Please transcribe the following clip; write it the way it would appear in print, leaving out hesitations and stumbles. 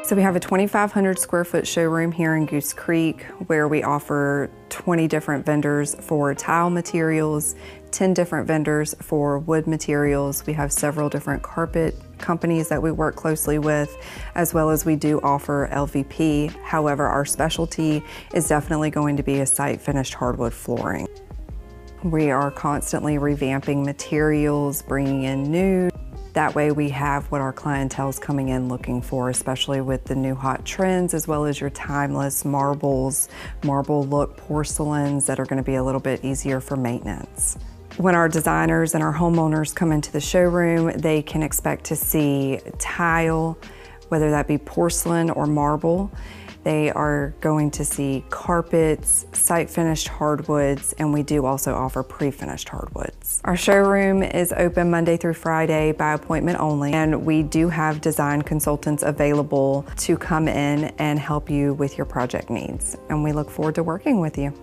So we have a 2,500 square foot showroom here in Goose Creek where we offer 20 different vendors for tile materials, 10 different vendors for wood materials. We have several different carpet companies that we work closely with, as well as we do offer LVP. However, our specialty is definitely going to be a site finished hardwood flooring. We are constantly revamping materials, bringing in new. That way we have what our clientele is coming in looking for, especially with the new hot trends, as well as your timeless marbles, marble look porcelains that are going to be a little bit easier for maintenance. When our designers and our homeowners come into the showroom, they can expect to see tile, whether that be porcelain or marble. They are going to see carpets, site-finished hardwoods, and we do also offer pre-finished hardwoods. Our showroom is open Monday through Friday by appointment only, and we do have design consultants available to come in and help you with your project needs. And we look forward to working with you.